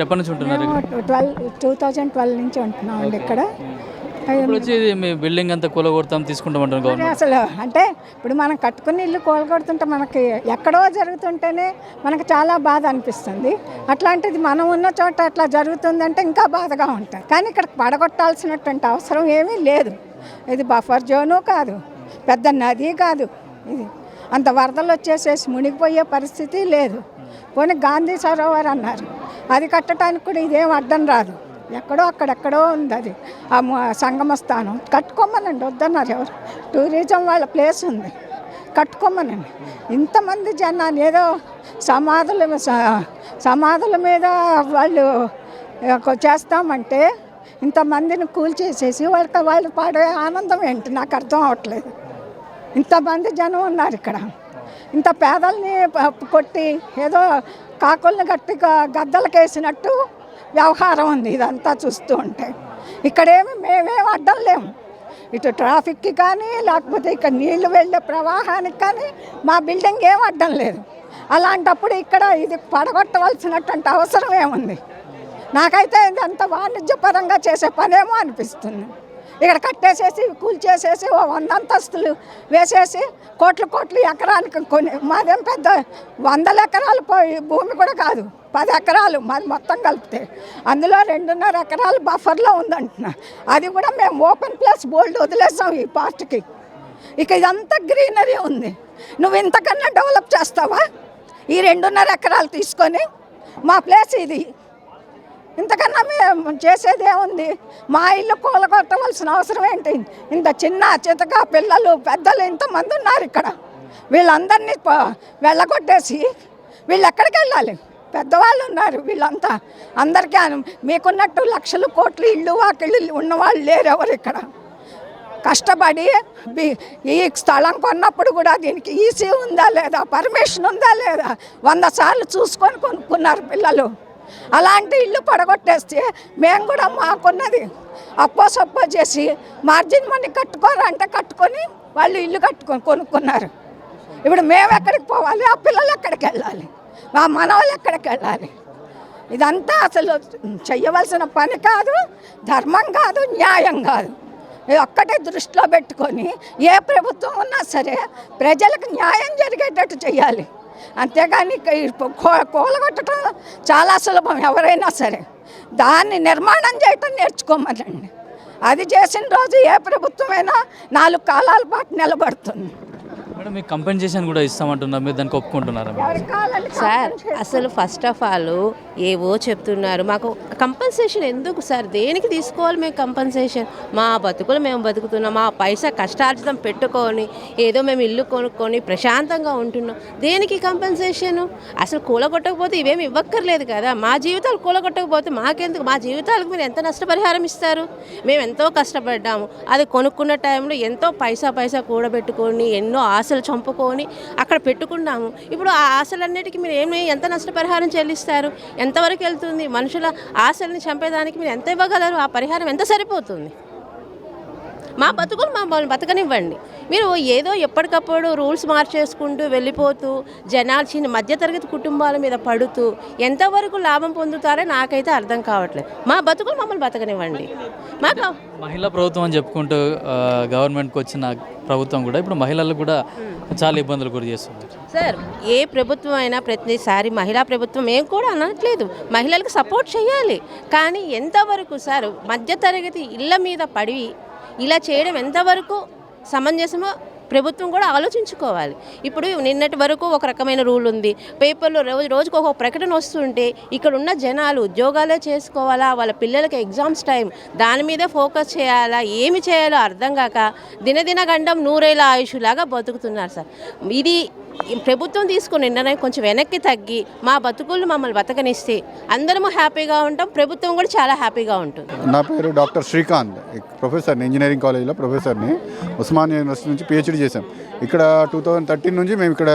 ఎప్పటి నుంచి ఉంటున్నారు మేము ఇక్కడ? 2012 నుంచి ఉంటున్నాం అండి ఇక్కడ. ఇప్పుడు వచ్చి ఇది మీ బిల్డింగ్ అంతా కూలగొడతాం తీసుకుంటామంటారు మరి గవర్నమెంట్. అసలు అంటే ఇప్పుడు మనం కట్టుకుని ఇల్లు కూలగొడుతుంటే మనకి ఎక్కడో జరుగుతుంటేనే మనకు చాలా బాధ అనిపిస్తుంది. అట్లాంటిది మనం ఉన్న చోట అట్లా జరుగుతుందంటే ఇంకా బాధగా ఉంటుంది. కానీ ఇక్కడ పడగొట్టాల్సినటువంటి అవసరం ఏమీ లేదు. ఇది బఫర్ జోను కాదు, పెద్ద నది కాదు. ఇది అంత వరదలు వచ్చేసేసి మునిగిపోయే పరిస్థితి లేదు. పోనీ గాంధీ సరోవర్ అన్నారు, అది కట్టడానికి కూడా ఇదేం అడ్డం రాదు. ఎక్కడో అక్కడెక్కడో ఉంది అది ఆ సంగమ స్థానం. కట్టుకోమనండి, వద్దన్నారు ఎవరు. టూరిజం వాళ్ళ ప్లేస్ ఉంది, కట్టుకోమనండి. ఇంతమంది జనాలు ఏదో సమాధుల మీద వాళ్ళు చేస్తామంటే ఇంతమందిని కూల్చేసేసి వాళ్ళు పాడే ఆనందం ఏంటి నాకు అర్థం అవ్వట్లేదు. ఇంతమంది జనం ఉన్నారు ఇక్కడ. ఇంత పేదల్ని కొట్టి ఏదో కాకుల్ని గట్టి గద్దలకేసినట్టు వ్యవహారం ఉంది ఇదంతా చూస్తూ ఉంటే. ఇక్కడేమి మేమేం అడ్డం లేము, ఇటు ట్రాఫిక్కి కానీ లేకపోతే ఇక్కడ నీళ్లు వెళ్ళే ప్రవాహానికి కానీ మా బిల్డింగ్ ఏం అడ్డం లేదు. అలాంటప్పుడు ఇక్కడ ఇది పడగొట్టవలసినటువంటి అవసరం ఏముంది? నాకైతే ఇదంతా వాణిజ్యపరంగా చేసే పనేమో అనిపిస్తుంది. ఇక్కడ కట్టేసేసి కూల్చేసేసి 100 అంతస్తులు వేసేసి కోట్లు ఎకరానికి కొని, మాదేం పెద్ద 100 ఎకరాలు భూమి కూడా కాదు, 10 ఎకరాలు మాది మొత్తం కలిపితే. అందులో 2.5 ఎకరాలు బఫర్లో ఉందంటున్నా. అది కూడా మేము ఓపెన్ ప్లేస్ బోల్డ్ వదిలేసాం ఈ పార్ట్కి. ఇక ఇదంతా గ్రీనరీ ఉంది. నువ్వు ఇంతకన్నా డెవలప్ చేస్తావా? ఈ 2.5 ఎకరాలు తీసుకొని మా ప్లేస్ ఇది, ఇంతకన్నా మేము చేసేది ఏముంది? మా ఇల్లు కూలగొట్టవలసిన అవసరం ఏంటి? ఇంత చిన్న చితక పిల్లలు పెద్దలు ఇంతమంది ఉన్నారు ఇక్కడ. వీళ్ళందరినీ వెళ్ళగొట్టేసి వీళ్ళు ఎక్కడికి వెళ్ళాలి? పెద్దవాళ్ళు ఉన్నారు వీళ్ళంతా. అందరికీ మీకున్నట్టు లక్షలు కోట్లు ఇళ్ళు వాకిళ్ళు ఉన్నవాళ్ళు లేరు ఎవరు ఇక్కడ. కష్టపడి ఈ స్థలం కొన్నప్పుడు కూడా దీనికి ఈసీ ఉందా లేదా, పర్మిషన్ ఉందా లేదా 100 సార్లు చూసుకొని కొనుక్కున్నారు పిల్లలు. అలాంటి ఇల్లు పడగొట్టేస్తే మేము కూడా మాకున్నది అప్పో చేసి మార్జిన్ మనీ కట్టుకోరంటే కట్టుకొని వాళ్ళు ఇల్లు కొనుక్కున్నారు. ఇప్పుడు మేము ఎక్కడికి పోవాలి? ఆ పిల్లలు ఎక్కడికి వెళ్ళాలి? మా మనవాళ్ళు ఎక్కడికి వెళ్ళాలి? ఇదంతా అసలు చెయ్యవలసిన పని కాదు, ధర్మం కాదు, న్యాయం కాదు. ఇది ఒక్కటే దృష్టిలో పెట్టుకొని ఏ ప్రభుత్వం ఉన్నా సరే ప్రజలకు న్యాయం జరిగేటట్టు చేయాలి. అంతేగాని కూలగొట్టడం చాలా సులభం ఎవరైనా సరే. దాన్ని నిర్మాణం చేయటం నేర్చుకోమనండి. అది చేసిన రోజు ఏ ప్రభుత్వమైనా 4 కాలాల పాటు నిలబడుతుంది. మేడం, మీకు కంపెన్సేషన్ కూడా ఇస్తామంటున్నారు, మీరు దానికి ఒప్పుకుంటున్నారా? సార్ అసలు ఫస్ట్ ఆఫ్ ఆల్ ఏవో చెప్తున్నారు. మాకు కంపన్సేషన్ ఎందుకు సార్? దేనికి తీసుకోవాలి మేము కంపన్సేషన్? మా బతుకులు మేము బతుకుతున్నాం, మా పైసా కష్టార్జితం పెట్టుకొని ఏదో మేము ఇల్లు కొనుక్కొని ప్రశాంతంగా ఉంటున్నాం. దేనికి కంపన్సేషను? అసలు కూలగొట్టకపోతే ఇవేమి ఇవ్వక్కర్లేదు కదా. మా జీవితాలు కూలగొట్టకపోతే మాకెందుకు? మా జీవితాలకు మీరు ఎంత నష్టపరిహారం ఇస్తారు? మేము ఎంతో కష్టపడ్డాము, అది కొనుక్కున్న టైంలో ఎంతో పైసా కూడబెట్టుకొని ఎన్నో ఆశలు చంపుకొని అక్కడ పెట్టుకున్నాము. ఇప్పుడు ఆ ఆశలన్నిటికీ మీరు ఎంత నష్టపరిహారం చెల్లిస్తారు? ఎంతవరకు వెళ్తుంది? మనుషుల ఆశల్ని చంపేదానికి మీరు ఎంత ఇవ్వగలరు? ఆ పరిహారం ఎంత సరిపోతుంది? మా బతుకులు మమ్మల్ని బతకనివ్వండి. మీరు ఏదో ఎప్పటికప్పుడు రూల్స్ మార్చేసుకుంటూ వెళ్ళిపోతూ జనాలు చిన్న మధ్యతరగతి కుటుంబాల మీద పడుతూ ఎంతవరకు లాభం పొందుతారో నాకైతే అర్థం కావట్లేదు. మా బతుకులు మమ్మల్ని బతకనివ్వండి. మాకు మహిళా ప్రభుత్వం అని చెప్పుకుంటూ గవర్నమెంట్కి వచ్చిన ప్రభుత్వం కూడా ఇప్పుడు మహిళలకు కూడా చాలా ఇబ్బందులు గురి చేస్తుంది. సార్ ఏ ప్రభుత్వం అయినా ప్రతిసారి మహిళా ప్రభుత్వం ఏం కూడా అనట్లేదు, మహిళలకు సపోర్ట్ చేయాలి. కానీ ఎంతవరకు సార్ మధ్యతరగతి ఇళ్ళ మీద పడి ఇలా చేయడం ఎంతవరకు సమంజసమో ప్రభుత్వం కూడా ఆలోచించుకోవాలి. ఇప్పుడు నిన్నటి వరకు ఒక రకమైన రూల్ ఉంది, పేపర్లో రోజుకు ఒక ప్రకటన వస్తుంటే ఇక్కడ ఉన్న జనాలు ఉద్యోగాలే చేసుకోవాలా, వాళ్ళ పిల్లలకి ఎగ్జామ్స్ టైం దాని మీద ఫోకస్ చేయాలా, ఏమి చేయాలో అర్థం కాక దినదిన గండం 100 ఏళ్ల ఆయుష్లాగా బతుకుతున్నారు సార్. ఇది ప్రభుత్వం తీసుకున్న నిర్ణయం కొంచెం వెనక్కి తగ్గి మా బతుకులు మమ్మల్ని బతకనిస్తే అందరము హ్యాపీగా ఉంటాం, ప్రభుత్వం కూడా చాలా హ్యాపీగా ఉంటుంది. నా పేరు డాక్టర్ శ్రీకాంత్, ప్రొఫెసర్ని, ఇంజనీరింగ్ కాలేజీలో ప్రొఫెసర్ని. ఉస్మానియా యూనివర్సిటీ నుంచి పిహెచ్డీ చేశాం. ఇక్కడ 2013 నుంచి మేము ఇక్కడ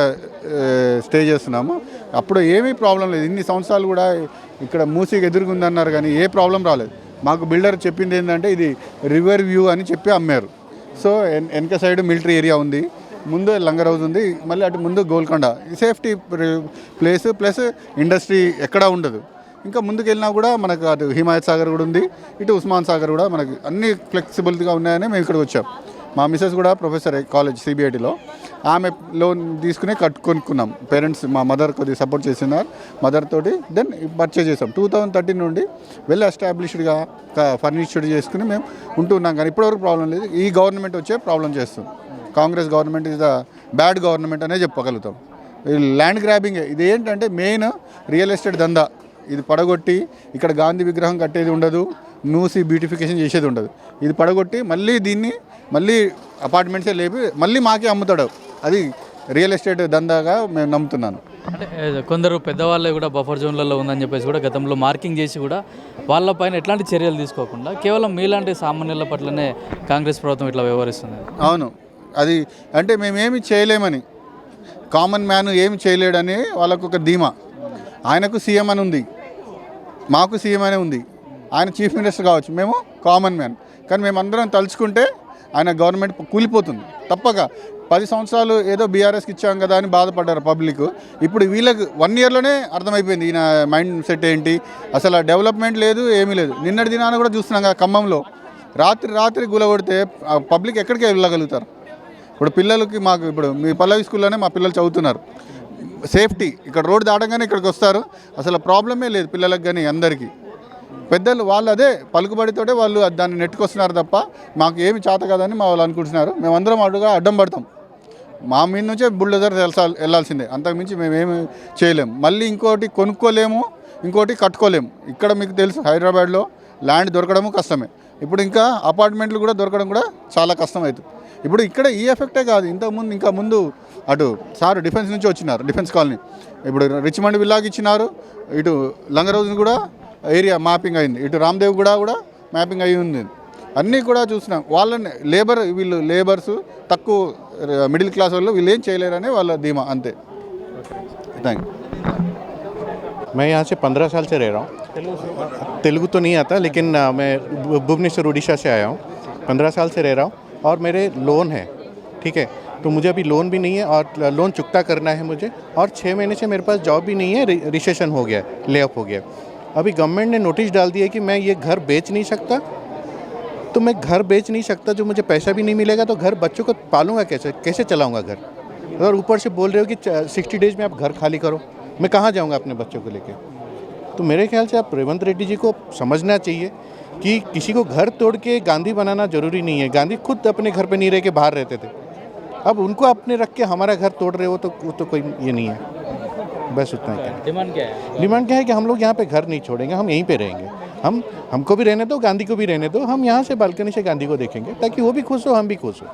స్టే చేస్తున్నాము. అప్పుడు ఏమీ ప్రాబ్లం లేదు. ఇన్ని సంవత్సరాలు కూడా ఇక్కడ మూసీకి ఎదురుగుందన్నారు కానీ ఏ ప్రాబ్లం రాలేదు. మాకు బిల్డర్ చెప్పింది ఏంటంటే ఇది రివర్ వ్యూ అని చెప్పి అమ్మారు. సో వెనక సైడ్ మిలిటరీ ఏరియా ఉంది, ముందు లంగర్ హౌస్ ఉంది, మళ్ళీ అటు ముందు Golconda safety place plus industry ఎక్కడా ఉండదు. ఇంకా ముందుకు వెళ్ళినా కూడా మనకు అటు హిమాయత్ సాగర్ కూడా ఉంది, ఇటు ఉస్మాన్ సాగర్ కూడా మనకి అన్ని ఫ్లెక్సిబిలిటీగా ఉన్నాయని మేము ఇక్కడికి వచ్చాం. మా మిసెస్ కూడా ప్రొఫెసర్ కాలేజ్ సిబిఐటిలో, ఆమె లోన్ తీసుకుని కొనుక్కున్నాం. పేరెంట్స్ మా మదర్ కొద్దిగా సపోర్ట్ చేసినారు, మదర్ తోటి దెన్ పర్చేజ్ చేసాం. 2013 నుండి వెల్ ఎస్టాబ్లిష్డ్గా ఫర్నిచర్డ్ చేసుకుని మేము ఉంటున్నాం. కానీ ఇప్పటివరకు ప్రాబ్లం లేదు. ఈ గవర్నమెంట్ వచ్చే ప్రాబ్లం చేస్తుంది. Congress government is the bad government అనే చెప్పగలుగుతాం. ల్యాండ్ గ్రాబింగ్ ఇది ఏంటంటే మెయిన్ రియల్ ఎస్టేట్ దందా. ఇది పడగొట్టి ఇక్కడ గాంధీ విగ్రహం కట్టేది ఉండదు, మూసి బ్యూటిఫికేషన్ చేసేది ఉండదు. ఇది పడగొట్టి మళ్ళీ దీన్ని మళ్ళీ అపార్ట్మెంట్సే లేపి మళ్ళీ మాకే అమ్ముతాడు. అది రియల్ ఎస్టేట్ దందాగా మేము నమ్ముతున్నాను. అంటే కొందరు పెద్దవాళ్ళే కూడా బఫర్ జోన్లలో ఉందని చెప్పేసి కూడా గతంలో మార్కింగ్ చేసి కూడా వాళ్ళపైన ఎట్లాంటి చర్యలు తీసుకోకుండా కేవలం మీలాంటి సామాన్యుల పట్లనే కాంగ్రెస్ ప్రభుత్వం ఇట్లా వ్యవహరిస్తుంది. అవును, అది అంటే మేమేమి చేయలేమని, కామన్ మ్యాన్ ఏమి చేయలేడని వాళ్ళకు ఒక ధీమా. ఆయనకు సీఎం అని ఉంది, మాకు సీఎం అనే ఉంది. ఆయన చీఫ్ మినిస్టర్ కావచ్చు, మేము కామన్ మ్యాన్. కానీ మేమందరం తలుచుకుంటే ఆయన గవర్నమెంట్ కూలిపోతుంది తప్పక. 10 సంవత్సరాలు ఏదో బీఆర్ఎస్కి ఇచ్చాం కదా అని బాధపడ్డారు పబ్లిక్. ఇప్పుడు వీళ్ళకి 1 ఇయర్లోనే అర్థమైపోయింది ఈయన మైండ్ సెట్ ఏంటి. అసలు డెవలప్మెంట్ లేదు, ఏమీ లేదు. నిన్నటి దినాన కూడా చూస్తున్నాం కదా, ఖమ్మంలో రాత్రి గులగొడితే పబ్లిక్ ఎక్కడికి వెళ్ళగలుగుతారు? ఇప్పుడు పిల్లలకి మాకు ఇప్పుడు మీ పల్లవి స్కూల్లోనే మా పిల్లలు చదువుతున్నారు. సేఫ్టీ ఇక్కడ రోడ్డు దాటంగానే ఇక్కడికి వస్తారు, అసలు ప్రాబ్లమే లేదు పిల్లలకు కానీ అందరికీ. పెద్దలు వాళ్ళు అదే పలుకుబడితోటే వాళ్ళు దాన్ని నెట్టుకొస్తున్నారు తప్ప మాకు ఏమి చేత కాదని మా వాళ్ళు అనుకుంటున్నారు. మేమందరం అడ్డం పడతాం. మా మీద నుంచే బుల్డోజర్ వెళ్ళాల్సిందే, అంతకుమించి మేమేమి చేయలేము. మళ్ళీ ఇంకోటి కొనుక్కోలేము, ఇంకోటి కట్టుకోలేము. ఇక్కడ మీకు తెలుసు హైదరాబాద్లో ల్యాండ్ దొరకడము కష్టమే. ఇప్పుడు ఇంకా అపార్ట్మెంట్లు కూడా దొరకడం కూడా చాలా కష్టమవుతుంది. ఇప్పుడు ఇక్కడ ఈ ఎఫెక్టే కాదు, ఇంతకుముందు ఇంకా ముందు అటు సార్ డిఫెన్స్ నుంచి వచ్చినారు, డిఫెన్స్ కాలనీ. ఇప్పుడు రిచ్మండ్ విల్లాకి ఇచ్చినారు, ఇటు లంగరోజుని కూడా ఏరియా మ్యాపింగ్ అయింది, ఇటు రామ్దేవ్ కూడా మ్యాపింగ్ అయి ఉంది. అన్నీ కూడా చూసినాం. వాళ్ళని వీళ్ళు లేబర్స్ తక్కువ మిడిల్ క్లాస్ వాళ్ళు వీళ్ళు ఏం చేయలేరని వాళ్ళ ధీమా, అంతే. Thank you. मैं यहाँ से 15 साल से रह रहा हूँ. तेलुगु तो नहीं आता, लेकिन मैं भुवनेश्वर उड़ीसा से आया हूँ. 15 साल से रह रहा हूँ और मेरे लोन है, ठीक है. तो मुझे अभी लोन भी नहीं है और लोन चुकता करना है मुझे. और 6 महीने से मेरे पास जॉब भी नहीं है, रिसेशन हो गया, ले ऑफ हो गया. अभी गवर्नमेंट ने नोटिस डाल दिया कि मैं ये घर बेच नहीं सकता. तो मैं घर बेच नहीं सकता, जो मुझे पैसा भी नहीं मिलेगा तो घर बच्चों को पालूंगा कैसे चलाऊँगा घर. और ऊपर से बोल रहे हो कि 60 डेज में आप घर खाली करो. मैं कहाँ जाऊँगा अपने बच्चों को लेके. तो मेरे ख्याल से आप रेवंत रेड्डी जी को समझना चाहिए कि किसी को घर तोड़ के गांधी बनाना ज़रूरी नहीं है. गांधी खुद अपने घर पे नहीं रह के बाहर रहते थे. अब उनको अपने रख के हमारा घर तोड़ रहे हो तो कोई ये नहीं है. बस उतना ही. डिमांड क्या है? डिमांड क्या है कि हम लोग यहाँ पे घर नहीं छोड़ेंगे, हम यहीं पे रहेंगे. हमको भी रहने दो, गांधी को भी रहने दो. हम यहाँ से बालकनी से गांधी को देखेंगे ताकि वो भी खुश हो, हम भी खुश हो.